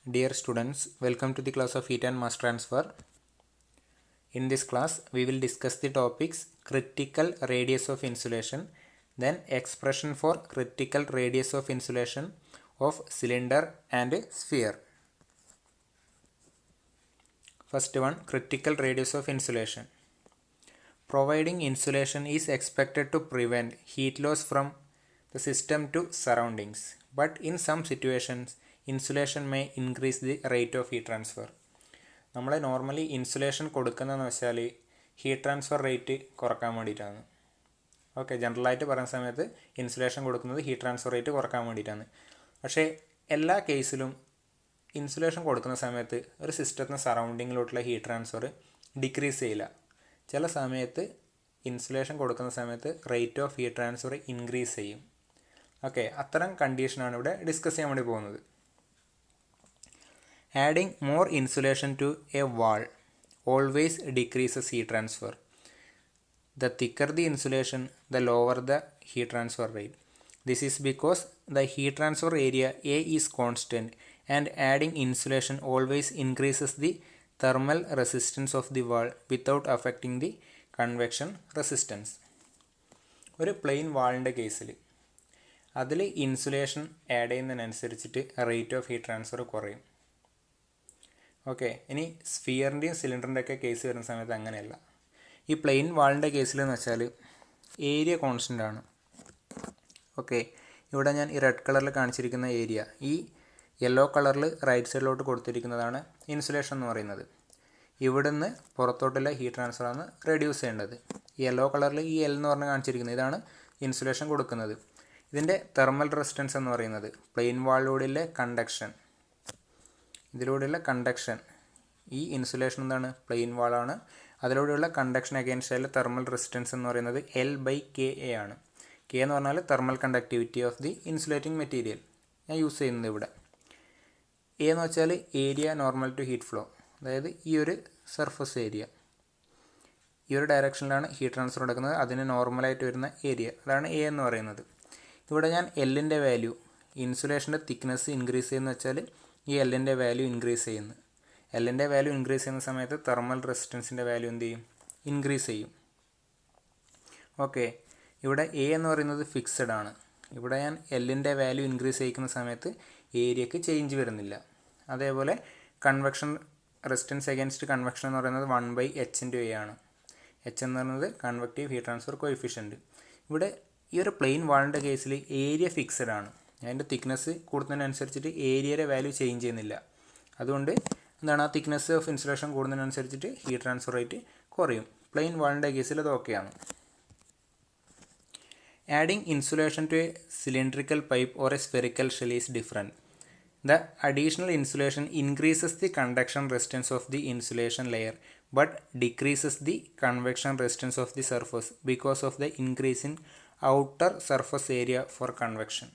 Dear students, welcome to the class of heat and mass transfer. In this class, we will discuss the topics critical radius of insulation, then expression for critical radius of insulation of cylinder and sphere. First one, critical radius of insulation. Providing insulation is expected to prevent heat loss from the system to surroundings, but in some situations, insulation may increase the rate of heat transfer. നമ്മൾ normally insulation കൊടുക്കുന്നതെന്ന് വെച്ചാൽ heat transfer rate കുറക്കാൻ വേണ്ടിയിട്ടാണ്. Okay, ജനറലായിട്ട് പറയുന്ന സമയത്ത് insulation കൊടുക്കുന്നത് heat transfer rate കുറക്കാൻ വേണ്ടിയിട്ടാണ്. പക്ഷേ എല്ലാ കേസിലും ഇൻസുലേഷൻ കൊടുക്കുന്ന സമയത്ത് ഒരു സിസ്റ്റത്തിന് സറൗണ്ടിങ്ങിലോട്ടുള്ള ഹീറ്റ് ട്രാൻസ്ഫർ ഡിക്രീസ് ചെയ്യില്ല. ചില സമയത്ത് ഇൻസുലേഷൻ കൊടുക്കുന്ന സമയത്ത് rate of heat transfer increase ചെയ്യും. ഓക്കെ, അത്തരം കണ്ടീഷനാണ് ഇവിടെ ഡിസ്കസ് ചെയ്യാൻ വേണ്ടി പോകുന്നത്. Adding more insulation to a wall always decreases heat transfer. The thicker the insulation, the lower the heat transfer rate. This is because the heat transfer area A is constant and adding insulation always increases the thermal resistance of the wall without affecting the convection resistance. ഒരു plain വാളിൻ്റെ കേസിൽ അതിൽ insulation add ചെയ്യുന്നതിനനുസരിച്ചിട്ട് rate of heat transfer കുറയും. Okay, ഇനി സ്ഫിയറിൻ്റെയും സിലിണ്ടറിൻ്റെ ഒക്കെ case വരുന്ന സമയത്ത് അങ്ങനെയല്ല. ഈ പ്ലെയിൻ വാളിൻ്റെ കേസിലെന്ന് വെച്ചാൽ ഏരിയ കോൺസ്റ്റൻ്റ് ആണ്. ഓക്കെ, ഇവിടെ ഞാൻ ഈ റെഡ് കളറിൽ കാണിച്ചിരിക്കുന്ന ഏരിയ, ഈ യെല്ലോ കളറിൽ റൈറ്റ് സൈഡിലോട്ട് കൊടുത്തിരിക്കുന്നതാണ് ഇൻസുലേഷൻ എന്ന് പറയുന്നത്. ഇവിടുന്ന് പുറത്തോട്ടുള്ള ഹീറ്റ് ട്രാൻസ്ഫറാണ് റെഡ്യൂസ് ചെയ്യേണ്ടത്. യെല്ലോ കളറിൽ ഈ എൽ എന്ന് പറഞ്ഞ് കാണിച്ചിരിക്കുന്നത് ഇതാണ് ഇൻസുലേഷൻ കൊടുക്കുന്നത്. ഇതിൻ്റെ തെർമൽ റെസിസ്റ്റൻസ് എന്ന് പറയുന്നത് പ്ലെയിൻ വാളിലൂടെയുള്ള കണ്ടക്ഷൻ, ഇതിലൂടെയുള്ള കണ്ടക്ഷൻ, ഈ ഇൻസുലേഷൻ എന്താണ് പ്ലെയിൻ വാളാണ്, അതിലൂടെയുള്ള കണ്ടക്ഷൻ അഗെയിൻസ്റ്റ് അതിലെ തെർമൽ റെസിസ്റ്റൻസ് എന്ന് പറയുന്നത് L/KA ആണ്. കെ എന്ന് പറഞ്ഞാൽ thermal conductivity of the insulating material ഞാൻ യൂസ് ചെയ്യുന്നത് ഇവിടെ. എ എന്ന് വെച്ചാൽ area normal to heat flow, അതായത് ഈ ഒരു സർഫസ് ഏരിയ, ഈ ഒരു ഡയറക്ഷനിലാണ് ഹീറ്റ് ട്രാൻസ്ഫർ നടക്കുന്നത്, അതിന് നോർമലായിട്ട് വരുന്ന ഏരിയ, അതാണ് എ എന്ന് പറയുന്നത്. ഇവിടെ ഞാൻ എല്ലിൻ്റെ വാല്യൂ, ഇൻസുലേഷൻ്റെ തിക്നെസ് ഇൻക്രീസ് ചെയ്യുന്ന വെച്ചാൽ ഈ എല്ലിൻ്റെ വാല്യൂ ഇൻക്രീസ് ചെയ്യുന്നു. എല്ലിൻ്റെ വാല്യൂ ഇൻക്രീസ് ചെയ്യുന്ന സമയത്ത് തെർമൽ റെസിസ്റ്റൻസിൻ്റെ വാല്യൂ എന്ത് ചെയ്യും? ഇൻക്രീസ് ചെയ്യും. ഓക്കെ, ഇവിടെ എ എന്ന് പറയുന്നത് ഫിക്സഡ് ആണ്. ഇവിടെ ഞാൻ എല്ലിൻ്റെ വാല്യൂ ഇൻക്രീസ് ചെയ്യിക്കുന്ന സമയത്ത് ഏരിയക്ക് ചേഞ്ച് വരുന്നില്ല. അതേപോലെ കൺവെക്ഷൻ റെസിസ്റ്റൻസ് അഗൈൻസ്റ്റ് കൺവെക്ഷൻ എന്ന് പറയുന്നത് 1/h/A ആണ്. എച്ച് എന്ന് പറയുന്നത് കൺവെക്റ്റീവ് ഹീറ്റ് ട്രാൻസ്ഫർ കോഎഫിഷ്യൻറ്റ്. ഇവിടെ ഈ ഒരു പ്ലെയിൻ വാളിൻ്റെ കേസിൽ ഏരിയ ഫിക്സഡ് ആണ്. അതിൻ്റെ തിക്നെസ് കൂടുന്നതിനനുസരിച്ചിട്ട് ഏരിയയുടെ വാല്യൂ ചേഞ്ച് ചെയ്യുന്നില്ല. അതുകൊണ്ട് എന്താണ്, ആ തിക്നെസ് ഓഫ് ഇൻസുലേഷൻ കൂടുന്നതിനനുസരിച്ചിട്ട് ഹീറ്റ് ട്രാൻസ്ഫർ റേറ്റ് കുറയും. പ്ലെയിൻ വാളിൻ്റെ കേസിൽ അത് ഓക്കെയാണ്. Adding insulation to a cylindrical pipe or a spherical shell is different. The additional insulation increases the conduction resistance of the insulation layer but decreases the convection resistance of the surface because of the increase in outer surface area for convection.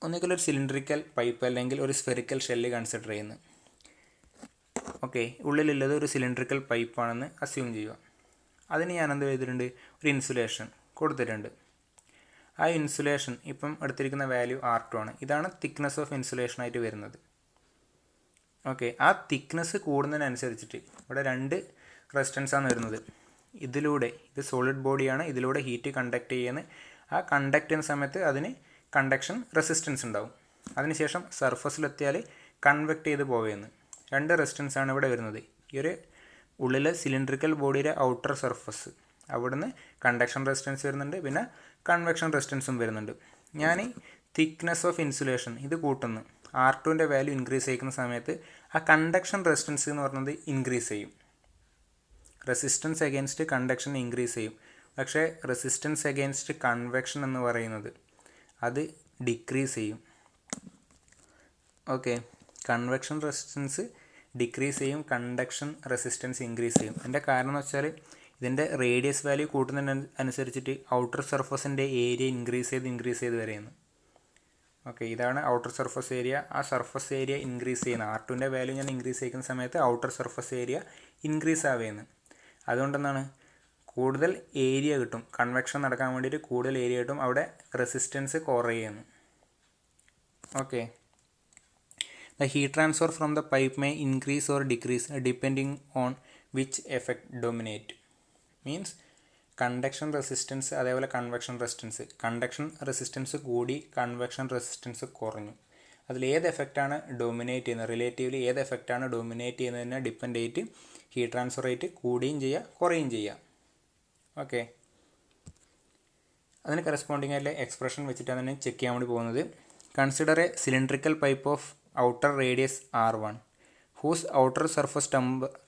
ഒന്നുകിൽ ഒരു cylindrical pipe അല്ലെങ്കിൽ ഒരു spherical shell consider ചെയ്യുന്നു. Okay, ഉള്ളിലുള്ളത് ഒരു cylindrical പൈപ്പാണെന്ന് assume ചെയ്യുക. അതിന് ഞാൻ എന്ത് ചെയ്തിട്ടുണ്ട്? ഒരു ഇൻസുലേഷൻ കൊടുത്തിട്ടുണ്ട്. ആ ഇൻസുലേഷൻ ഇപ്പം എടുത്തിരിക്കുന്ന വാല്യൂ R2 ആണ്. ഇതാണ് തിക്നെസ് ഓഫ് ഇൻസുലേഷൻ ആയിട്ട് വരുന്നത്. ഓക്കെ, ആ തിക്നെസ് കൂടുന്നതിനനുസരിച്ചിട്ട് ഇവിടെ രണ്ട് റെസിസ്റ്റൻസാണ് വരുന്നത്. ഇതിലൂടെ, ഇത് സോളിഡ് ബോഡിയാണ്, ഇതിലൂടെ ഹീറ്റ് കണ്ടക്ട് ചെയ്യുന്നത്. ആ കണ്ടക്ട് ചെയ്യുന്ന സമയത്ത് അതിന് കണ്ടക്ഷൻ റെസിസ്റ്റൻസ് ഉണ്ടാവും. അതിനുശേഷം സർഫസിലെത്തിയാൽ കൺവെക്റ്റ് ചെയ്ത് പോവുകയെന്ന്. രണ്ട് റെസിസ്റ്റൻസാണ് ഇവിടെ വരുന്നത്. ഈ ഒരു ഉള്ളിലെ സിലിണ്ടറിക്കൽ ബോഡിയുടെ ഔട്ടർ സർഫസ്, അവിടുന്ന് കണ്ടക്ഷൻ റെസിസ്റ്റൻസ് വരുന്നുണ്ട്, പിന്നെ കൺവെക്ഷൻ റെസിസ്റ്റൻസും വരുന്നുണ്ട്. ഞാൻ തിക്നെസ് ഓഫ് ഇൻസുലേഷൻ ഇത് കൂട്ടുന്നു. R2ൻ്റെ വാല്യൂ ഇൻക്രീസ് ചെയ്യുന്ന സമയത്ത് ആ കണ്ടക്ഷൻ റെസിസ്റ്റൻസ് എന്ന് പറയുന്നത് ഇൻക്രീസ് ചെയ്യും. റെസിസ്റ്റൻസ് അഗെയിൻസ്റ്റ് കണ്ടക്ഷൻ ഇൻക്രീസ് ചെയ്യും. പക്ഷേ റെസിസ്റ്റൻസ് അഗെയിൻസ്റ്റ് കൺവെക്ഷൻ എന്ന് പറയുന്നത് അത് ഡിക്രീസ് ചെയ്യും. ഓക്കെ, കൺവെക്ഷൻ റെസിസ്റ്റൻസ് ഡിക്രീസ് ചെയ്യും, കണ്ടക്ഷൻ റെസിസ്റ്റൻസ് ഇൻക്രീസ് ചെയ്യും. അതിൻ്റെ കാരണം എന്ന് വെച്ചാൽ ഇതിൻ്റെ റേഡിയസ് വാല്യൂ കൂട്ടുന്നതിനനുസരിച്ചിട്ട് ഔട്ടർ സർഫസിൻ്റെ ഏരിയ ഇൻക്രീസ് ചെയ്ത് വരെയാണ്. ഓക്കെ, ഇതാണ് ഔട്ടർ സർഫസ് ഏരിയ. ആ സർഫസ് ഏരിയ ഇൻക്രീസ് ചെയ്യുന്ന R2ൻ്റെ വാല്യൂ ഞാൻ ഇൻക്രീസ് ചെയ്യുന്ന സമയത്ത് ഔട്ടർ സർഫസ് ഏരിയ ഇൻക്രീസ് ആവുകയെന്ന്. അതുകൊണ്ടെന്താണ്, കൂടുതൽ ഏരിയ കിട്ടും, കൺവെക്ഷൻ നടക്കാൻ വേണ്ടിയിട്ട് കൂടുതൽ ഏരിയ കിട്ടും, അവിടെ റെസിസ്റ്റൻസ് കുറയുന്നു. Okay, The heat transfer from the pipe may increase or decrease depending on which effect dominate. Means conduction resistance അതേപോലെ കൺവെക്ഷൻ റെസിസ്റ്റൻസ്. കണ്ടക്ഷൻ റെസിസ്റ്റൻസ് കൂടി കൺവെക്ഷൻ റെസിസ്റ്റൻസ് കുറഞ്ഞു. അതിലേത് എഫക്റ്റാണ് ഡോമിനേറ്റ് ചെയ്യുന്നത്, റിലേറ്റീവ്ലി ഏത് എഫക്റ്റാണ് ഡോമിനേറ്റ് ചെയ്യുന്നതിനെ ഡിപ്പെൻഡ് ചെയ്തിട്ട് ഹീറ്റ് ട്രാൻസ്ഫർ റേറ്റ് കൂടുകയും ചെയ്യുക കുറയുകയും ചെയ്യുക. ഓക്കെ, അതിന് കറസ്പോണ്ടിങ് ആയിട്ടുള്ള എക്സ്പ്രഷൻ വെച്ചിട്ടാണ് തന്നെ ചെക്ക് ചെയ്യാൻ വേണ്ടി പോകുന്നത്. Consider a cylindrical pipe of outer radius R1 whose outer surface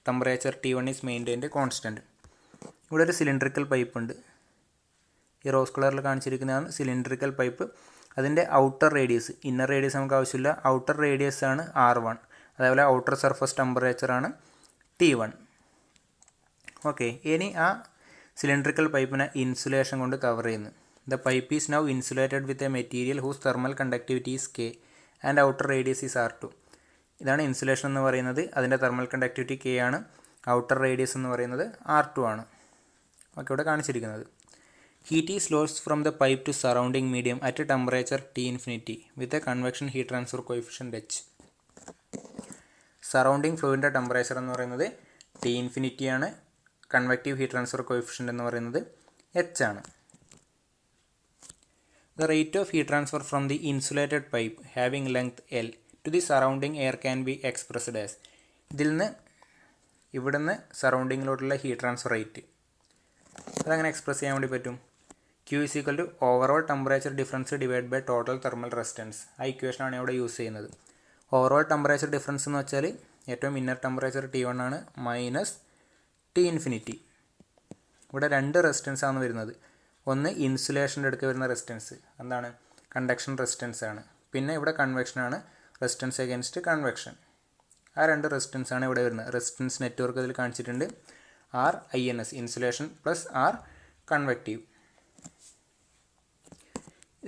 temperature T1 is maintained constant. ഇവിടെ ഒരു സിലിണ്ട്രിക്കൽ പൈപ്പ് ഉണ്ട്. ഈ റോസ് കളറിൽ കാണിച്ചിരിക്കുന്നതാണ് സിലിണ്ട്രിക്കൽ പൈപ്പ്. അതിൻ്റെ ഔട്ടർ റേഡിയസ്, ഇന്നർ റേഡിയസ് നമുക്ക് ആവശ്യമില്ല, ഔട്ടർ റേഡിയസ് ആണ് R1. അതേപോലെ ഔട്ടർ സർഫസ് ടെമ്പറേച്ചറാണ് T1. ഓക്കെ, ഇനി ആ സിലിണ്ട്രിക്കൽ പൈപ്പിനെ ഇൻസുലേഷൻ കൊണ്ട് കവർ ചെയ്യുന്നു. The pipe is now insulated with a material whose thermal conductivity is K and outer radius is R2. ഇതാണ് ഇൻസുലേഷൻ എന്ന് പറയുന്നത്. അതിൻ്റെ തെർമൽ കണ്ടക്ടിവിറ്റി K ആണ്, ഔട്ടർ റേഡിയസ് എന്ന് പറയുന്നത് R2 ആണ്. ഓക്കെ, ഇവിടെ കാണിച്ചിരിക്കുന്നത് heat is lost from the pipe to surrounding medium at temperature T∞ with a convection heat transfer coefficient H. Surrounding ഫ്ലൂയിഡിൻ്റെ ടെമ്പറേച്ചർ എന്ന് പറയുന്നത് T∞ ആണ്. കൺവെക്റ്റീവ് ഹീറ്റ് ട്രാൻസ്ഫർ കോഎഫിഷ്യൻറ്റ് എന്ന് പറയുന്നത് H ആണ്. The rate of heat transfer from the insulated pipe having length L to the surrounding air can be expressed as. ഇതിൽ നിന്ന് ഇവിടുന്ന് സറൗണ്ടിങ്ങിലോട്ടുള്ള ഹീറ്റ് ട്രാൻസ്ഫർ റേറ്റ് അതങ്ങനെ എക്സ്പ്രസ് ചെയ്യാൻ വേണ്ടി പറ്റും. Q is equal to overall temperature difference divided by total thermal resistance. ആ ഇക്വേഷനാണ് ഇവിടെ use ചെയ്യുന്നത്. ഓവറോൾ ടെമ്പറേച്ചർ ഡിഫറൻസ് എന്ന് വെച്ചാൽ ഏറ്റവും ഇന്നർ ടെമ്പറേച്ചർ T1 ആണ് മൈനസ് T∞. ഇവിടെ രണ്ട് റെസിസ്റ്റൻസ് ആണ് വരുന്നത്. ഒന്ന് ഇൻസുലേഷൻ്റെ അടുക്ക് വരുന്ന റെസിസ്റ്റൻസ് എന്താണ്, കണ്ടക്ഷൻ റെസിസ്റ്റൻസ് ആണ്. പിന്നെ ഇവിടെ കൺവെക്ഷൻ ആണ്, റെസിസ്റ്റൻസ് അഗൈൻസ്റ്റ് കൺവെക്ഷൻ. ആ രണ്ട് റെസിസ്റ്റൻസ് ആണ് ഇവിടെ വരുന്നത്. റെസിസ്റ്റൻസ് നെറ്റ്വർക്ക് ഇതിൽ കാണിച്ചിട്ടുണ്ട്. RINS insulation plus R convective.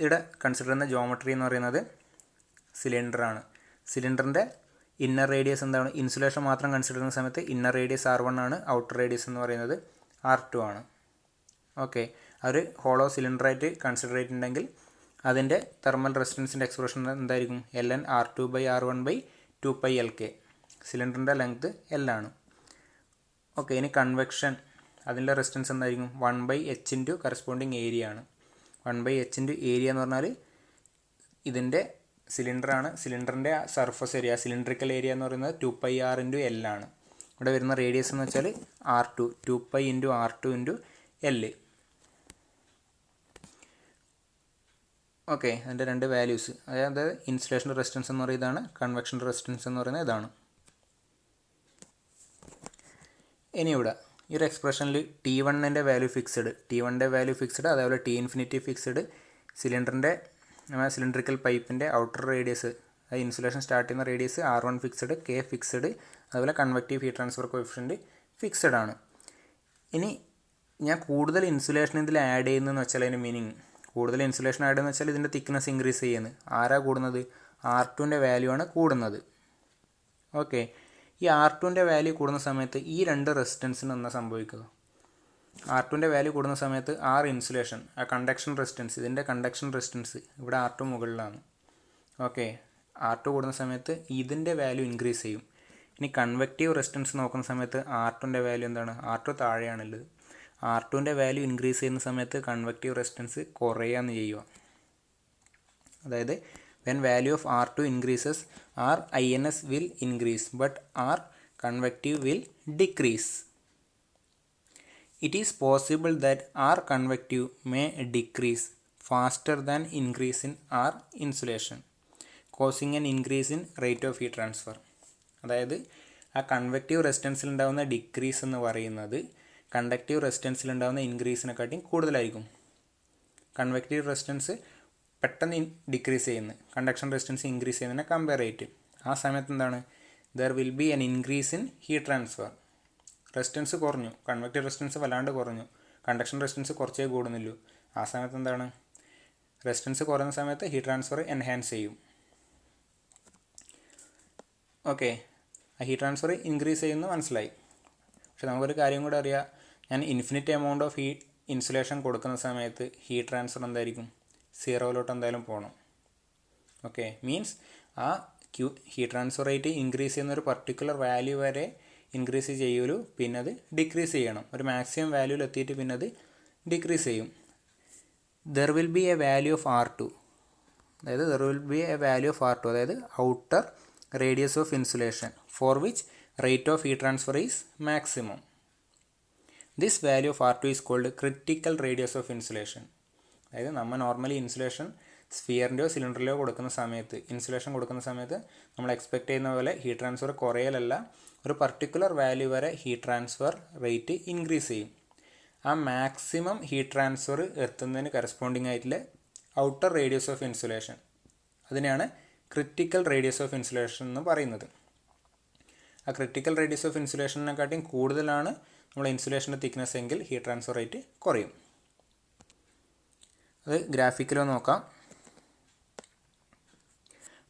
ഇവിടെ കൺസിഡർ ചെയ്യുന്ന ജോമെട്രി എന്ന് പറയുന്നത് സിലിണ്ടറാണ്. സിലിണ്ടറിൻ്റെ ഇന്നർ റേഡിയസ് എന്താണ്, ഇൻസുലേഷൻ മാത്രം കൺസിഡർ ചെയ്യുന്ന സമയത്ത് ഇന്നർ റേഡിയസ് R1 ആണ്, ഔട്ടർ റേഡിയസ് എന്ന് പറയുന്നത് R2 ആണ്. ഓക്കെ, ഒരു ഹോളോ സിലിണ്ടറായിട്ട് കൺസിഡർ ചെയ്തിട്ടുണ്ടെങ്കിൽ അതിൻ്റെ തെർമൽ റെസിസ്റ്റൻസിൻ്റെ എക്സ്പ്രഷൻ എന്തായിരിക്കും, ln R2/R1/2πLK. സിലിണ്ടറിൻ്റെ ലെങ്ത് L ആണ്. ഓക്കെ, ഇനി കൺവെക്ഷൻ അതിൻ്റെ റെസിസ്റ്റൻസ് എന്തായിരിക്കും, 1/h ഇൻറ്റു കറസ്പോണ്ടിങ് ഏരിയ ആണ്. 1/h ഇൻറ്റു ഏരിയ എന്ന് പറഞ്ഞാൽ ഇതിൻ്റെ സിലിണ്ടറാണ്, സിലിണ്ടറിൻ്റെ സർഫസ് ഏരിയ, സിലിണ്ടറിക്കൽ ഏരിയ എന്ന് പറയുന്നത് 2πr ഇൻറ്റു L ആണ്. ഇവിടെ വരുന്ന റേഡിയസ് എന്ന് വെച്ചാൽ R2, 2π into R2 into L. Okay, അതിൻ്റെ രണ്ട് വാല്യൂസ്, അതായത് ഇൻസുലേഷൻ റെസിസ്റ്റൻസ് എന്ന് പറയുന്നത് ഇതാണ്, കൺവെക്ഷൻ റെസിസ്റ്റൻസ് എന്ന് പറയുന്നത് ഇതാണ്. ഇനി ഇവിടെ ഈ ഒരു എക്സ്പ്രഷനിൽ T1ൻ്റെ വാല്യൂ ഫിക്സ്ഡ്, T1ൻ്റെ വാല്യൂ ഫിക്സ്ഡ്, അതേപോലെ T∞ ഫിക്സ്ഡ്, സിലിണ്ടറിക്കൽ പൈപ്പിൻ്റെ ഔട്ടർ റേഡിയസ്, അത് ഇൻസുലേഷൻ സ്റ്റാർട്ട് ചെയ്യുന്ന radius R1 fixed, K fixed, അതുപോലെ convective heat transfer coefficient fixed ആണ്. ഇനി ഞാൻ കൂടുതൽ ഇൻസുലേഷൻ ഇതിൽ ആഡ് ചെയ്യുന്നതെന്ന് വെച്ചാൽ അതിൻ്റെ മീനിങ്, കൂടുതൽ ഇൻസുലേഷൻ ആഡ് ചെയ്യുന്നത് വെച്ചാൽ ഇതിൻ്റെ തിക്നെസ് ഇൻക്രീസ് ചെയ്യുന്നത്. ആരാ കൂടുന്നത്, R2ൻ്റെ വാല്യൂ ആണ് കൂടുന്നത്. ഓക്കെ, ഈ R2ൻ്റെ വാല്യൂ കൂടുന്ന സമയത്ത് ഈ രണ്ട് റെസിസ്റ്റൻസിന് എന്താ സംഭവിക്കുക, R2ൻ്റെ വാല്യൂ കൂടുന്ന സമയത്ത് R ഇൻസുലേഷൻ, ആ കണ്ടക്ഷൻ റെസിസ്റ്റൻസ്, ഇതിൻ്റെ കണ്ടക്ഷൻ റെസിസ്റ്റൻസ് ഇവിടെ R2 മുകളിലാണ്. ഓക്കെ, R2 കൂടുന്ന സമയത്ത് ഇതിൻ്റെ വാല്യൂ ഇൻക്രീസ് ചെയ്യും. ഇനി കൺവെക്റ്റീവ് റെസിസ്റ്റൻസ് നോക്കുന്ന സമയത്ത് R2ൻ്റെ വാല്യൂ എന്താണ്, R2 താഴെയാണുള്ളത്. R2ൻ്റെ വാല്യൂ ഇൻക്രീസ് ചെയ്യുന്ന സമയത്ത് കൺവെക്റ്റീവ് റെസിസ്റ്റൻസ് കുറയാന്ന് ചെയ്യുക. അതായത് when value of R2 increases RINS will increase but R convective will decrease. It is possible that R convective may decrease faster than increase in R insulation, causing an increase in rate of heat transfer. അതായത് ആ convective റെസിസ്റ്റൻസിൽ ഉണ്ടാകുന്ന decrease എന്ന് പറയുന്നത് conductive റെസിസ്റ്റൻസിൽ ഉണ്ടാകുന്ന ഇൻക്രീസിനെക്കാട്ടിയും കൂടുതലായിരിക്കും. Convective resistance പെട്ടെന്ന് decrease ചെയ്യുന്നത് conduction resistance increase ചെയ്യുന്നതിനെ കമ്പയർ ചെയ്തിട്ട്. ആ സമയത്ത് എന്താണ്, there will B N increase in heat transfer. Resistance കുറഞ്ഞു, കൺവെക്റ്റീവ് റെസിസ്റ്റൻസ് വല്ലാണ്ട് കുറഞ്ഞു, കണ്ടക്ഷൻ റെസിസ്റ്റൻസ് കുറച്ചേ കൂടുന്നില്ലൂ. ആ സമയത്ത് എന്താണ്, റെസിസ്റ്റൻസ് കുറയുന്ന സമയത്ത് ഹീറ്റ് ട്രാൻസ്ഫർ എൻഹാൻസ് ചെയ്യും. ഓക്കെ, ആ ഹീറ്റ് ട്രാൻസ്ഫർ ഇൻക്രീസ് ചെയ്യുന്നു മനസ്സിലായി. പക്ഷെ നമുക്കൊരു കാര്യം കൂടെ അറിയാം, ഞാൻ ഇൻഫിനിറ്റ് എമൗണ്ട് ഓഫ് ഇൻസുലേഷൻ കൊടുക്കുന്ന സമയത്ത് ഹീറ്റ് ട്രാൻസ്ഫർ എന്തായിരിക്കും, സീറോയിലോട്ട് എന്തായാലും പോകണം. ഓക്കെ, മീൻസ് ആ Q heat transfer rate increase ചെയ്യുന്ന ഒരു പർട്ടിക്കുലർ വാല്യൂ വരെ ഇൻക്രീസ് ചെയ്യുള്ളൂ, പിന്നെ അത് ഡിക്രീസ് ചെയ്യണം. ഒരു മാക്സിമം വാല്യൂവിൽ എത്തിയിട്ട് പിന്നെ അത് ഡിക്രീസ് ചെയ്യും. There will be a value of R2, അതായത് there will be a value of R2, അതായത് outer radius of insulation for which rate of heat transfer is maximum. This value of R2 is called critical radius of insulation. അതായത് നമ്മൾ normally insulation സ്ഫിയറിൻ്റെയോ സിലിണ്ടറിലോ കൊടുക്കുന്ന സമയത്ത്, insulation കൊടുക്കുന്ന സമയത്ത് നമ്മൾ expect ചെയ്യുന്ന പോലെ ഹീറ്റ് ട്രാൻസ്ഫർ കുറയലല്ല, ഒരു പർട്ടിക്കുലർ വാല്യൂ വരെ ഹീറ്റ് ട്രാൻസ്ഫർ റേറ്റ് ഇൻക്രീസ് ചെയ്യും. ആ മാക്സിമം ഹീറ്റ് ട്രാൻസ്ഫർ എത്തുന്നതിന് കറസ്പോണ്ടിങ് ആയിട്ടുള്ള ഔട്ടർ റേഡിയസ് ഓഫ് ഇൻസുലേഷൻ, അതിനെയാണ് ക്രിട്ടിക്കൽ റേഡിയസ് ഓഫ് ഇൻസുലേഷൻ എന്ന് പറയുന്നത്. ആ ക്രിട്ടിക്കൽ റേഡിയസ് ഓഫ് ഇൻസുലേഷനെക്കാട്ടിയും കൂടുതലാണ് നമ്മുടെ ഇൻസുലേഷൻ്റെ തിക്നെസ് എങ്കിൽ ഹീറ്റ് ട്രാൻസ്ഫർ റേറ്റ് കുറയും. അത് ഗ്രാഫിക്കിലോ നോക്കാം.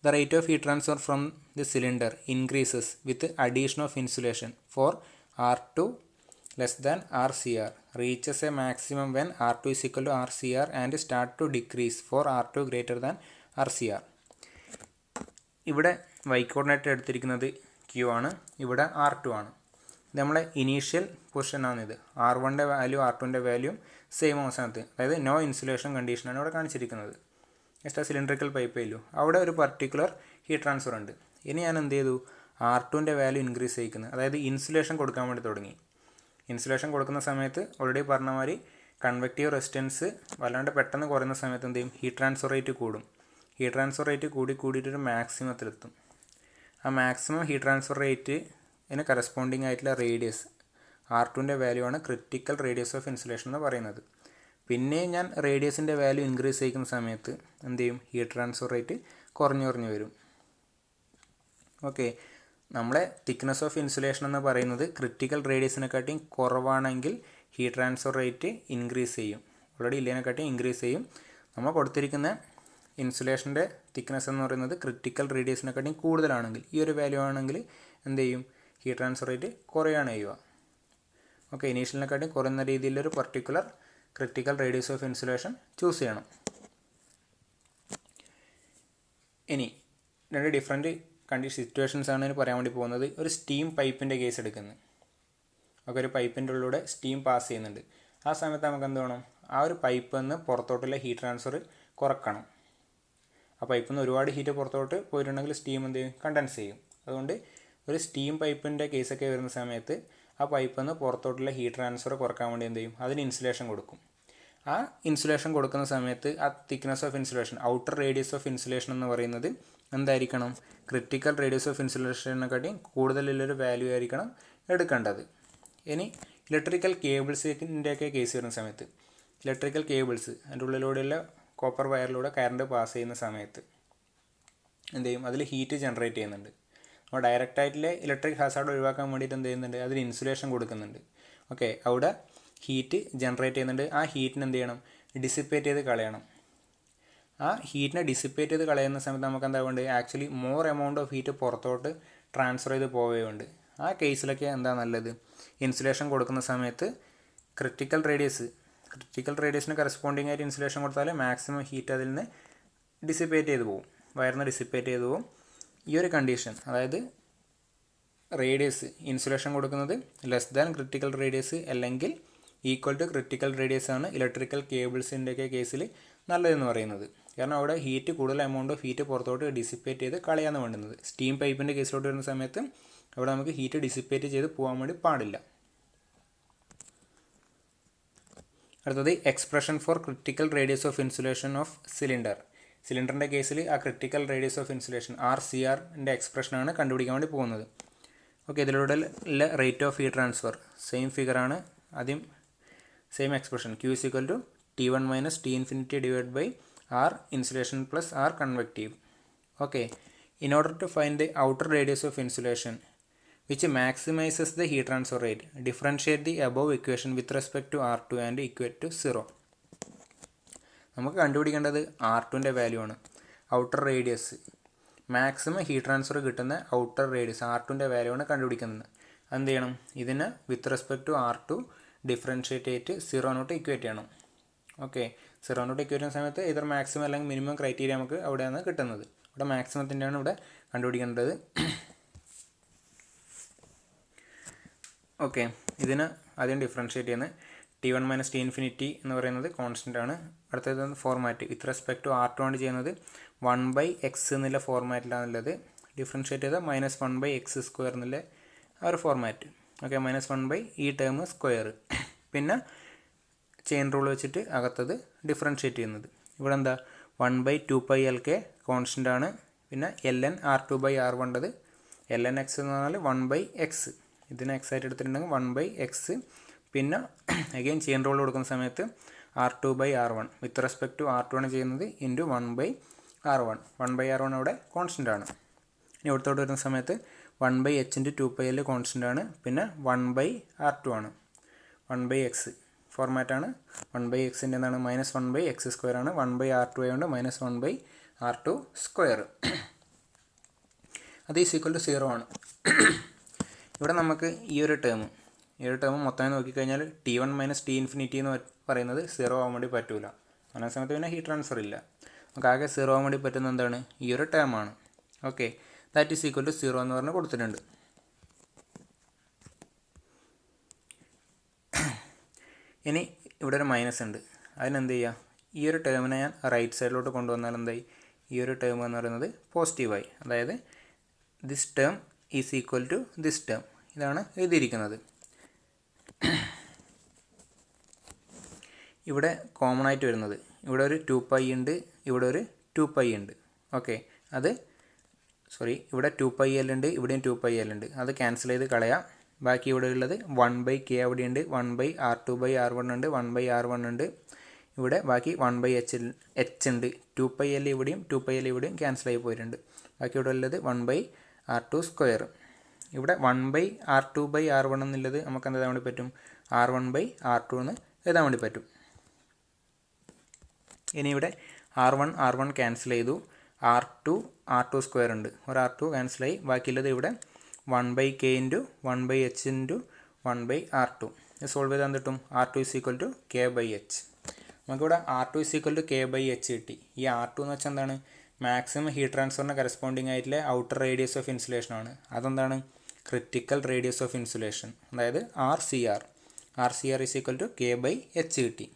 The rate of heat transfer from the cylinder increases with addition of insulation for R2 less than RCR, reaches a maximum when R2 is equal to RCR and start to decrease for R2 greater than RCR. ഇവിടെ y coordinate എടുത്തിരിക്കുന്നത് Q ആണ്, ഇവിടെ R2 ആണ്. ഇത് നമ്മളെ initial position ആണിത്. R1ൻ്റെ value R2ൻ്റെ value same അവസാനത്ത്, അതായത് no insulation കണ്ടീഷനാണ് ഇവിടെ കാണിച്ചിരിക്കുന്നത്. എക്സ്ട്രാ സിലിണ്ടറിക്കൽ പൈപ്പേ ഉള്ളൂ, അവിടെ ഒരു പർട്ടിക്കുലർ ഹീറ്റ് ട്രാൻസ്ഫർ ഉണ്ട്. ഇനി ഞാൻ എന്ത് ചെയ്തു, R2ൻ്റെ വാല്യൂ ഇൻക്രീസ് ചെയ്യിക്കുന്നത്, അതായത് ഇൻസുലേഷൻ കൊടുക്കാൻ വേണ്ടി തുടങ്ങി. ഇൻസുലേഷൻ കൊടുക്കുന്ന സമയത്ത് ഓൾറെഡി പറഞ്ഞ മാതിരി കൺവെക്റ്റീവ് റെസിസ്റ്റൻസ് വല്ലാണ്ട് പെട്ടെന്ന് കുറയുന്ന സമയത്ത് എന്ത് ചെയ്യും, ഹീറ്റ് ട്രാൻസ്ഫർ റേറ്റ് കൂടും. ഹീറ്റ് ട്രാൻസ്ഫർ റേറ്റ് കൂടിയിട്ടൊരു മാക്സിമത്തിലെത്തും. ആ മാക്സിമം ഹീറ്റ് ട്രാൻസ്ഫർ റേറ്റിന് കറസ്പോണ്ടിങ് ആയിട്ടുള്ള റേഡിയസ് R2ൻ്റെ വാല്യൂ ആണ് ക്രിട്ടിക്കൽ റേഡിയസ് ഓഫ് ഇൻസുലേഷൻ എന്ന് പറയുന്നത്. പിന്നെ ഞാൻ റേഡിയസിൻ്റെ വാല്യൂ ഇൻക്രീസ് ചെയ്യുന്ന സമയത്ത് എന്ത് ചെയ്യും, ഹീറ്റ് ട്രാൻസ്ഫർ റേറ്റ് കുറഞ്ഞു വരും. ഓക്കെ, നമ്മളെ തിക്നെസ് ഓഫ് ഇൻസുലേഷൻ എന്ന് പറയുന്നത് ക്രിട്ടിക്കൽ റേഡിയസിനെക്കാട്ടിയും കുറവാണെങ്കിൽ ഹീറ്റ് ട്രാൻസ്ഫർ റേറ്റ് ഇൻക്രീസ് ചെയ്യും, ഓൾറെഡി ഇല്ലേനെക്കാട്ടിയും ഇൻക്രീസ് ചെയ്യും. നമ്മൾ കൊടുത്തിരിക്കുന്ന ഇൻസുലേഷൻ്റെ തിക്നെസ് എന്ന് പറയുന്നത് ക്രിട്ടിക്കൽ റേഡിയസിനെക്കാട്ടിയും കൂടുതലാണെങ്കിൽ, ഈ ഒരു വാല്യൂ ആണെങ്കിൽ എന്ത് ചെയ്യും, ഹീറ്റ് ട്രാൻസ്ഫർ റേറ്റ് കുറയാണ് ചെയ്യുക. ഓക്കെ, ഇനീഷ്യലിനെക്കാട്ടിയും കുറയുന്ന രീതിയിലൊരു particular critical radius of insulation choose ചെയ്യണം. ഇനി രണ്ട് ഡിഫറെൻറ്റ് സിറ്റുവേഷൻസ് ആണ് പറയാൻ വേണ്ടി പോകുന്നത്. ഒരു സ്റ്റീം പൈപ്പിൻ്റെ കേസ് എടുക്കുന്നത്. ഒക്കെ ഒരു പൈപ്പിൻ്റെ ഉള്ളിലൂടെ സ്റ്റീം പാസ് ചെയ്യുന്നുണ്ട്. ആ സമയത്ത് നമുക്ക് എന്ത് വേണം, ആ ഒരു പൈപ്പിൽ നിന്ന് പുറത്തോട്ടുള്ള ഹീറ്റ് ട്രാൻസ്ഫർ കുറക്കണം. ആ പൈപ്പിൽ നിന്ന് ഒരുപാട് ഹീറ്റ് പുറത്തോട്ട് പോയിട്ടുണ്ടെങ്കിൽ സ്റ്റീം എന്ത് ചെയ്യും, കണ്ടൻസ് ചെയ്യും. അതുകൊണ്ട് ഒരു സ്റ്റീം പൈപ്പിൻ്റെ കേസൊക്കെ വരുന്ന സമയത്ത് ആ പൈപ്പിൽ നിന്ന് പുറത്തോട്ടുള്ള ഹീറ്റ് ട്രാൻസ്ഫർ കുറക്കാൻ വേണ്ടി എന്ത് ചെയ്യും, അതിന് ഇൻസുലേഷൻ കൊടുക്കും. ആ ഇൻസുലേഷൻ കൊടുക്കുന്ന സമയത്ത് ആ thickness of insulation, outer radius of insulation എന്ന് പറയുന്നത് എന്തായിരിക്കണം, ക്രിട്ടിക്കൽ റേഡിയസ് ഓഫ് ഇൻസുലേഷനെക്കാട്ടിയും കൂടുതലുള്ളൊരു വാല്യൂ ആയിരിക്കണം എടുക്കേണ്ടത്. ഇനി ഇലക്ട്രിക്കൽ കേബിൾസിൻ്റെയൊക്കെ കേസ് വരുന്ന സമയത്ത്, ഇലക്ട്രിക്കൽ കേബിൾസ് അതിൻ്റെ ഉള്ളിലൂടെയുള്ള കോപ്പർ വയറിലൂടെ കറണ്ട് പാസ് ചെയ്യുന്ന സമയത്ത് എന്ത് ചെയ്യും, അതിൽ ഹീറ്റ് ജനറേറ്റ് ചെയ്യുന്നുണ്ട്. അപ്പോൾ ഡയറക്റ്റായിട്ടുള്ള ഇലക്ട്രിക് ഹാസാർഡ് ഒഴിവാക്കാൻ വേണ്ടിയിട്ട് എന്ത് ചെയ്യുന്നുണ്ട്, അതിന് ഇൻസുലേഷൻ കൊടുക്കുന്നുണ്ട്. ഓക്കെ, അവിടെ ഹീറ്റ് ജനറേറ്റ് ചെയ്യുന്നുണ്ട്. ആ ഹീറ്റിന് എന്ത് ചെയ്യണം, ഡിസിപ്പേറ്റ് ചെയ്ത് കളയണം. ആ ഹീറ്റിനെ ഡിസിപ്പേറ്റ് ചെയ്ത് കളയുന്ന സമയത്ത് നമുക്ക് എന്താ വേണ്ടത്, actually more amount of heat പുറത്തോട്ട് ട്രാൻസ്ഫർ ചെയ്ത് പോവുകയുണ്ട്. ആ കേസിലൊക്കെ എന്താ നല്ലത്, ഇൻസുലേഷൻ കൊടുക്കുന്ന സമയത്ത് ക്രിട്ടിക്കൽ റേഡിയസിന് കറസ്പോണ്ടിങ് ആയിട്ട് ഇൻസുലേഷൻ കൊടുത്താൽ മാക്സിമം ഹീറ്റ് അതിൽ നിന്ന് ഡിസിപ്പേറ്റ് ചെയ്ത് പോകും, വയറിന് ഡിസിപ്പേറ്റ് ചെയ്ത് പോകും. ഈ ഒരു കണ്ടീഷൻ, അതായത് റേഡിയസ് ഇൻസുലേഷൻ കൊടുക്കുന്നത് ലെസ് ദാൻ ക്രിട്ടിക്കൽ റേഡിയസ് അല്ലെങ്കിൽ ഈക്വൽ ടു ക്രിട്ടിക്കൽ റേഡിയസ് ആണ് ഇലക്ട്രിക്കൽ കേബിൾസിൻ്റെയൊക്കെ കേസിൽ നല്ലതെന്ന് പറയുന്നത്. കാരണം അവിടെ ഹീറ്റ് കൂടുതൽ എമൗണ്ട് ഓഫ് ഹീറ്റ് പുറത്തോട്ട് ഡിസിപ്പേറ്റ് ചെയ്ത് കളയാന്ന് വേണ്ടുന്നത്. സ്റ്റീം പൈപ്പിൻ്റെ കേസിലോട്ട് വരുന്ന സമയത്ത് അവിടെ നമുക്ക് ഹീറ്റ് ഡിസിപ്പേറ്റ് ചെയ്ത് പോകാൻ വേണ്ടി പാടില്ല. അടുത്തത് expression for critical radius of insulation of സിലിണ്ടറിൻ്റെ കേസിൽ ആ ക്രിട്ടിക്കൽ റേഡിയസ് ഓഫ് ഇൻസുലേഷൻ RCRൻ്റെ എക്സ്പ്രഷനാണ് കണ്ടുപിടിക്കാൻ വേണ്ടി പോകുന്നത്. ഓക്കെ, ഇതിലൂടെ rate of heat transfer same ഫിഗറാണ്, ആദ്യം same expression Q is equal to T1 minus T infinity divided by R insulation plus R convective. Okay, in order to find the outer radius of insulation which maximizes the heat transfer rate, differentiate the above equation with respect to R2 and equate to 0. നമുക്ക് കണ്ടുപിടിക്കേണ്ടത് R2ൻ്റെ value ആണ്, outer radius, maximum heat transfer കിട്ടുന്ന outer radius R2ൻ്റെ value ആണ് കണ്ടുപിടിക്കുന്നത്. എന്ത് ചെയ്യണം, ഇതിന് വിത്ത് റെസ്പെക്ട് ടു R2 ഡിഫറൻഷ്യേറ്റ് ചെയ്തിട്ട് 0 ഇക്വേറ്റ് ചെയ്യണം. ഓക്കെ, 0 ഇക്വേറ്റ് ചെയ്യുന്ന സമയത്ത് ഇതർ മാക്സിമം അല്ലെങ്കിൽ മിനിമം ക്രൈറ്റീരിയ നമുക്ക് അവിടെയാണ് കിട്ടുന്നത്. ഇവിടെ മാക്സിമത്തിൻ്റെയാണ് ഇവിടെ കണ്ടുപിടിക്കേണ്ടത്. ഓക്കെ, ഇതിന് ആദ്യം ഡിഫറൻഷ്യേറ്റ് ചെയ്യുന്നത് T1 മൈനസ് ടി ഇൻഫിനിറ്റി എന്ന് പറയുന്നത് കോൺസ്റ്റൻ്റ് ആണ്. അടുത്തത് format with respect to R2 ആണ് ചെയ്യുന്നത് 1/x എന്നുള്ള ഫോർമാറ്റിലാണുള്ളത്. ഡിഫറൻഷ്യേറ്റ് ചെയ്താൽ -1/x² എന്നുള്ള ആ ഒരു ഫോർമാറ്റ്. ഓക്കെ, -1 ഈ ടേം സ്ക്വയർ. പിന്നെ ചെയിൻ റൂൾ വെച്ചിട്ട് അകത്തത് ഡിഫറൻഷ്യേറ്റ് ചെയ്യുന്നത്. ഇവിടെ എന്താ 1/2πLk കോൺസ്റ്റൻ്റ് ആണ്. പിന്നെ ln R2/R1 ln x എന്ന് പറഞ്ഞാൽ 1/x. ഇതിനെ x ആയിട്ട് എടുത്തിട്ടുണ്ടെങ്കിൽ 1/x. പിന്നെ അഗെയിൻ ചെയിൻ റൂൾ കൊടുക്കുന്ന സമയത്ത് R2/R1 with respect to R2 ആണ് ചെയ്യുന്നത് ഇൻറ്റു 1/R1. 1/R1 അവിടെ കോൺസ്റ്റൻ്റ് ആണ്. ഇനി ഇവിടത്തോട്ട് വരുന്ന സമയത്ത് 1/h ഇൻറ്റു 2πL കോൺസ്റ്റൻ്റ് ആണ്. പിന്നെ 1/R2 ആണ്. 1/x ഫോർമാറ്റാണ്. 1/xൻ്റെ എന്താണ് -1/x² ആണ്. 1/R2 ആയതുകൊണ്ട് -1/R2². അത് ഈസ് ഈക്വൽ ടു 0 ആണ്. ഇവിടെ നമുക്ക് ഈ ഒരു ടേം മൊത്തമായി നോക്കിക്കഴിഞ്ഞാൽ T1 മൈനസ് ടി ഇൻഫിനിറ്റി എന്ന് പറയുന്നത് 0 ആവാൻ വേണ്ടി പറ്റൂല. അങ്ങനെ സമയത്ത് പിന്നെ ഹീറ്റ് ട്രാൻസ്ഫർ ഇല്ല. നമുക്ക് ആകെ 0 ആവാൻ വേണ്ടി പറ്റുന്ന എന്താണ് ഈ ഒരു ടേം ആണ്. Okay, that is equal to 0 എന്ന് പറഞ്ഞ് കൊടുത്തിട്ടുണ്ട്. ഇനി ഇവിടെ ഒരു മൈനസ് ഉണ്ട്. അതിനെന്ത് ചെയ്യുക, ഈ ഒരു ടേമിനെ ഞാൻ റൈറ്റ് സൈഡിലോട്ട് കൊണ്ടുവന്നാൽ എന്തായി, ഈ ഒരു ടേം എന്ന് പറയുന്നത് പോസിറ്റീവായി. അതായത് this term is equal to this term. ഇതാണ് എഴുതിയിരിക്കുന്നത്. ഇവിടെ കോമൺ ആയിട്ട് വരുന്നത് ഇവിടെ ഒരു 2π ഉണ്ട്, ഇവിടെ ഒരു 2π ഉണ്ട്. ഓക്കെ, അത് ഇവിടെ 2πL ഉണ്ട്, ഇവിടെയും 2πL ഉണ്ട്. അത് ക്യാൻസൽ ചെയ്ത് കളയാം. ബാക്കി ഇവിടെ ഉള്ളത് 1/k അവിടെ ഉണ്ട്, 1/R2/R1 ഉണ്ട്, 1/R1 ഉണ്ട്. ഇവിടെ ബാക്കി 1/h ഉണ്ട്. 2πL ഇവിടെയും 2πL ഇവിടെയും ക്യാൻസൽ ആയി പോയിട്ടുണ്ട്. ബാക്കി ഇവിടെ ഉള്ളത് 1/R2². ഇവിടെ 1/R2/R1 എന്നുള്ളത് നമുക്ക് എന്താ എഴുതാൻ വേണ്ടി പറ്റും, R1/R2 എന്ന് എഴുതാൻ വേണ്ടി പറ്റും. ഇനി ഇവിടെ R1 ക്യാൻസൽ ചെയ്തു, R2² ഉണ്ട്. ഒരു R2 ക്യാൻസലായി. ബാക്കിയുള്ളത് ഇവിടെ 1/k into 1/h into 1/R2. Solve ചെയ്താൽ കിട്ടും R2 = k/h. നമുക്കിവിടെ R2 = k/h കിട്ടി. ഈ R2 എന്ന് വെച്ചാൽ എന്താണ്, മാക്സിമം ഹീറ്റ് ട്രാൻസ്ഫറിന് കറസ്പോണ്ടിങ് ആയിട്ടുള്ള ഔട്ടർ റേഡിയസ് ഓഫ് ഇൻസുലേഷൻ ആണ്. അതെന്താണ് ക്രിറ്റിക്കൽ റേഡിയസ് ഓഫ് ഇൻസുലേഷൻ, അതായത് RCR = k/h കിട്ടി.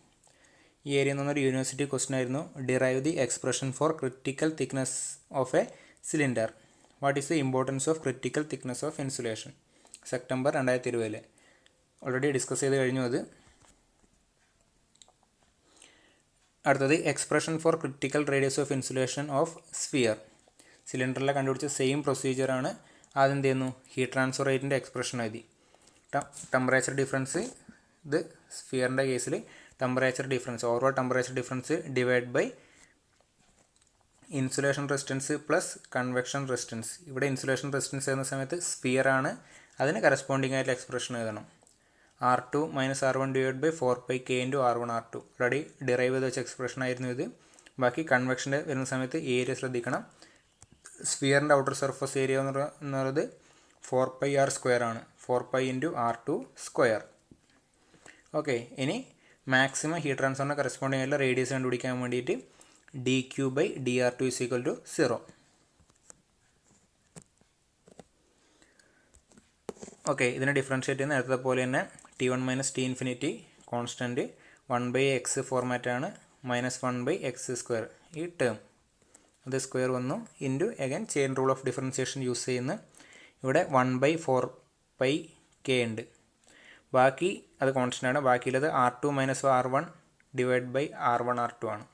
ഈ ഏരിയയിൽ നിന്നൊരു യൂണിവേഴ്സിറ്റി ക്വസ്റ്റൻ ആയിരുന്നു, derive the expression for critical thickness of a cylinder. What is the importance of critical thickness of insulation? September 2020 already discuss ചെയ്ത് കഴിഞ്ഞു അത്. അടുത്തത് expression for critical radius of insulation of sphere. സിലിണ്ടറിലെ കണ്ടുപിടിച്ച same പ്രൊസീജിയറാണ്. ആദ്യം എന്ത് ചെയ്യുന്നു, ഹീറ്റ് ട്രാൻസ്ഫർ റേറ്റിൻ്റെ എക്സ്പ്രഷൻ എഴുതി. ടെമ്പറേച്ചർ ഡിഫറൻസ്, ഇത് സ്ഫിയറിൻ്റെ കേസിൽ temperature difference, overall temperature difference divide by insulation resistance plus convection resistance. ഇവിടെ ഇൻസുലേഷൻ റെസിസ്റ്റൻസ് എന്ന സമയത്ത് സ്ഫിയർ ആണ്, അതിന് കറസ്പോണ്ടിങ് ആയിട്ടുള്ള എക്സ്പ്രഷൻ എഴുതണം. R2 - R1 / 4πk × R1R2 already derive ചെയ്ത് വെച്ച എക്സ്പ്രഷൻ ആയിരുന്നു ഇത്. ബാക്കി കൺവെക്ഷൻ്റെ വരുന്ന സമയത്ത് ഏരിയ ശ്രദ്ധിക്കണം. സ്ഫിയറിൻ്റെ ഔട്ടർ സർഫസ് ഏരിയ എന്ന് പറയുന്നത് 4πr² ആണ്. 4π × R2². ഓക്കെ, ഇനി മാക്സിമം ഹീറ്റ് ട്രാൻസ്ഫറിന് കറസ്പോണ്ടിങ് ആയിട്ടുള്ള റേഡിയസ് കണ്ടുപിടിക്കാൻ വേണ്ടിയിട്ട് dQ/dR2 = 0. ഓക്കെ, ഇതിനെ ഡിഫറൻഷ്യേറ്റ് ചെയ്യുന്ന നേരത്തെ പോലെ തന്നെ T1 minus to infinity constant 1/x ഫോർമാറ്റാണ്, -1/x². ഈ ടേം അത് സ്ക്വയർ വന്നു into again chain rule of differentiation use ചെയ്യുന്ന ഇവിടെ 1/4πk ഉണ്ട്. ബാക്കി അത് കോൺസ്റ്റൻ്റ് ആണ്. ബാക്കിയുള്ളത് R2 - R1 / R1R2 ആണ്.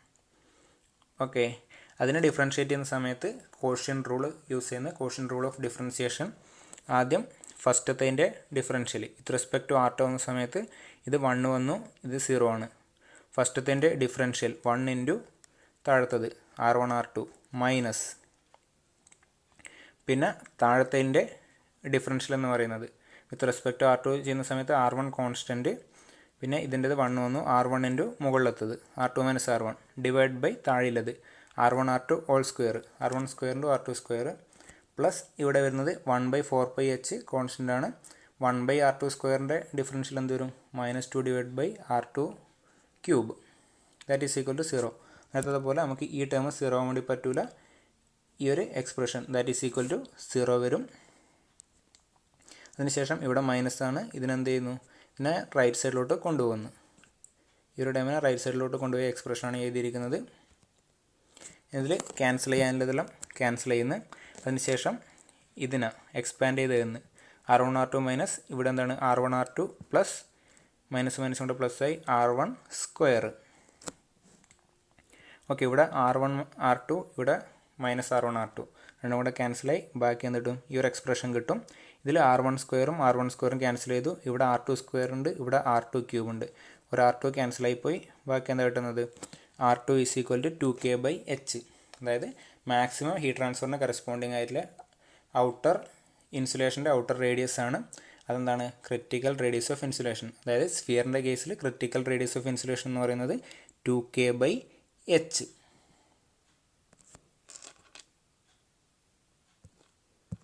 ഓക്കെ, അതിനെ ഡിഫറൻഷ്യേറ്റ് ചെയ്യുന്ന സമയത്ത് കോഷ്യൻ റൂൾ യൂസ് ചെയ്യുന്ന കോഷ്യൻ റൂൾ ഓഫ് ഡിഫറൻസിയേഷൻ. ആദ്യം ഫസ്റ്റത്തേൻ്റെ differential with respect to R2 ആവുന്ന സമയത്ത് ഇത് 1 വന്നു, ഇത് 0 ആണ്. ഫസ്റ്റത്തേൻ്റെ ഡിഫറൻഷ്യൽ 1 ഇൻറ്റു താഴത്തത് R1R2 മൈനസ്, പിന്നെ താഴത്തേൻ്റെ ഡിഫറൻഷ്യൽ എന്ന് പറയുന്നത് വിത്ത് റെസ്പെക്ട് ടു R2 ചെയ്യുന്ന സമയത്ത് R1 കോൺസ്റ്റൻറ്റ്, പിന്നെ ഇതിൻ്റെത് 1 വന്നു, R1 ഇൻറ്റു മുകളിലെത്തത് R2 - R1 ഡിവൈഡ് ബൈ താഴെയുള്ളത് R1R2 whole square, R1² × R2² plus ഇവിടെ വരുന്നത് 1/4πh കോൺസ്റ്റൻ്റ് ആണ്. 1/R2² ഡിഫറൻഷ്യൽ എന്ത് വരും, -2 / R2³ that is equal to 0. നേരത്തെ പോലെ നമുക്ക് ഈ ടേം 0 ആവാൻ വേണ്ടി പറ്റൂല. ഈ ഒരു expression that is equal to 0 വരും. അതിനുശേഷം ഇവിടെ മൈനസ് ആണ്, ഇതിനെന്ത് ചെയ്യുന്നു, ഇതിനെ റൈറ്റ് സൈഡിലോട്ട് കൊണ്ടുപോകുന്നു. ഈ ഒരു ടൈമിനെ റൈറ്റ് സൈഡിലോട്ട് കൊണ്ടുപോയി എക്സ്പ്രഷനാണ് എഴുതിയിരിക്കുന്നത്. ഇതിൽ ക്യാൻസൽ ചെയ്യാനുള്ളതെല്ലാം ക്യാൻസൽ ചെയ്യുന്നു. അതിനുശേഷം ഇതിനെ എക്സ്പാൻഡ് ചെയ്ത് തരുന്നു. R1R2 മൈനസ് ഇവിടെ എന്താണ് R1R2 പ്ലസ് മൈനസ് മൈനസ് കൊണ്ട് പ്ലസ് ആയി R1 സ്ക്വയർ. ഓക്കെ, ഇവിടെ R1R2 ഇവിടെ മൈനസ് R1R2 രണ്ടും കൂടെ ക്യാൻസലായി. ബാക്കി എന്ത് കിട്ടും, ഈ ഒരു എക്സ്പ്രഷൻ കിട്ടും. ഇതിൽ R1 സ്ക്വയറും ക്യാൻസൽ ചെയ്തു. ഇവിടെ R2 സ്ക്വയർ ഉണ്ട്, ഇവിടെ R2 ക്യൂബ് ഉണ്ട്. ഒരു R2 ക്യാൻസലായി പോയി. ബാക്കി എന്താ കിട്ടുന്നത്, R2 is equal to 2K/H. അതായത് മാക്സിമം ഹീറ്റ് ട്രാൻസ്ഫറിന് കറസ്പോണ്ടിങ് ആയിട്ടുള്ള ഔട്ടർ ഇൻസുലേഷൻ്റെ ഔട്ടർ റേഡിയസ് ആണ്. അതെന്താണ്, ക്രിറ്റിക്കൽ റേഡിയസ് ഓഫ് ഇൻസുലേഷൻ. അതായത് സ്ഫിയറിൻ്റെ കേസിൽ ക്രിറ്റിക്കൽ റേഡിയസ് ഓഫ് ഇൻസുലേഷൻ എന്ന് പറയുന്നത് 2K/H.